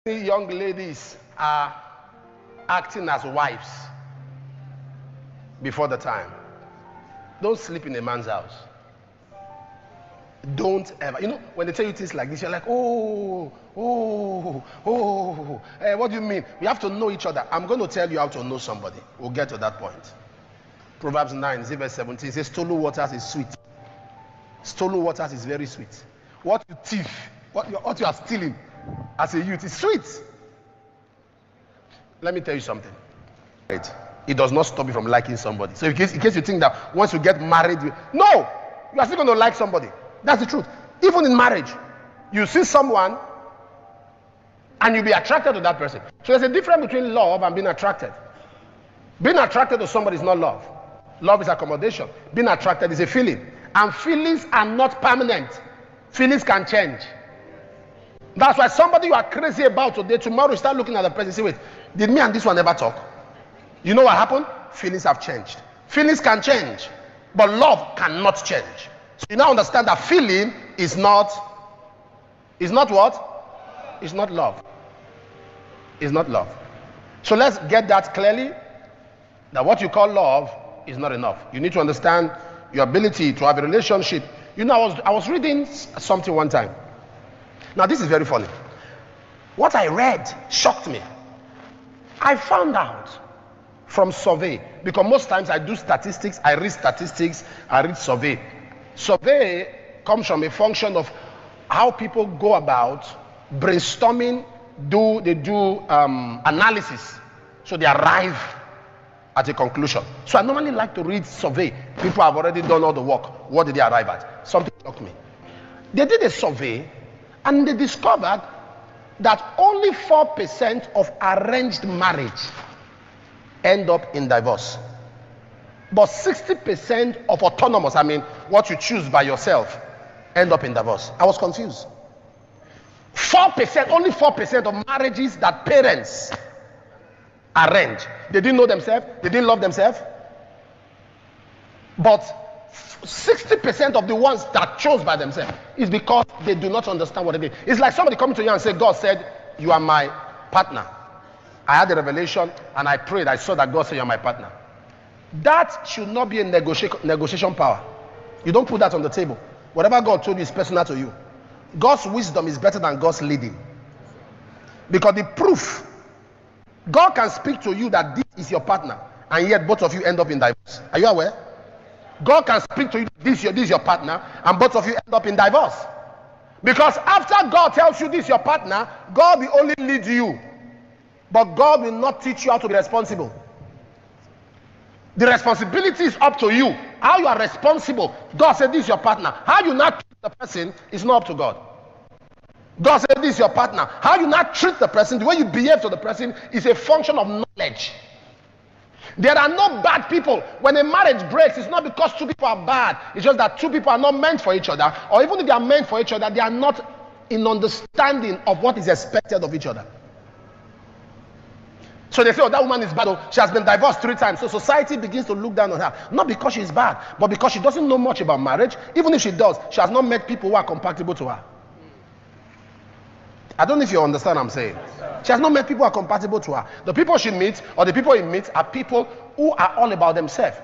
Young ladies are acting as wives before the time. Don't sleep in a man's house. Don't ever. You know, when they tell you things like this, you're like, what do you mean? We have to know each other. I'm going to tell you how to know somebody. We'll get to that point. Proverbs 9, verse 17 says, stolen waters is sweet. Stolen waters is very sweet. What you thief, what you are stealing as a youth is sweet. Let me tell you something. It does not stop you from liking somebody. So in case you think that once you get married, no, you are still going to like somebody. That's the truth. Even in marriage, you see someone and you'll be attracted to that person. So there's a difference between love and being attracted. Being attracted to somebody is not love. Love is accommodation. Being attracted is a feeling. And feelings are not permanent. Feelings can change. That's why somebody you are crazy about today, tomorrow you start looking at the person and say, wait, did me and this one ever talk? You know what happened? Feelings have changed. Feelings can change, but love cannot change. So you now understand that feeling is not what? It's not love. It's not love. So let's get that clearly, that what you call love is not enough. You need to understand your ability to have a relationship. You know, I was reading something one time. Now this is very funny. What I read shocked me. I found out from survey, because most times I do statistics, I read survey. Survey comes from a function of how people go about brainstorming, they do analysis, so they arrive at a conclusion. So I normally like to read survey. People have already done all the work. What did they arrive at? Something shocked me. They did a survey and they discovered that only 4% of arranged marriage end up in divorce. But 60% of autonomous, I mean, what you choose by yourself, end up in divorce. I was confused. 4%, only 4% of marriages that parents arrange. They didn't know themselves, they didn't love themselves. But 60% of the ones that chose by themselves is because they do not understand what it is. It's like somebody coming to you and say, God said, you are my partner. I had a revelation and I prayed. I saw that God said, you're my partner. That should not be a negotiation power. You don't put that on the table. Whatever God told you is personal to you. God's wisdom is better than God's leading. Because the proof, God can speak to you that this is your partner, and yet both of you end up in divorce. Are you aware? God can speak to you, this is your partner, and both of you end up in divorce. Because after God tells you this is your partner, God will only lead you. But God will not teach you how to be responsible. The responsibility is up to you. How you are responsible. God said this is your partner. How you not treat the person is not up to God. God said this is your partner. How you not treat the person, the way you behave to the person is a function of knowledge. There are no bad people. When a marriage breaks, it's not because two people are bad. It's just that two people are not meant for each other. Or even if they are meant for each other, they are not in understanding of what is expected of each other. So they say, oh, that woman is bad. Oh, she has been divorced 3 times. So society begins to look down on her. Not because she's bad, but because she doesn't know much about marriage. Even if she does, she has not met people who are compatible to her. I don't know if you understand what I'm saying. She has not met people who are compatible to her. The people she meets or the people he meets are people who are all about themselves.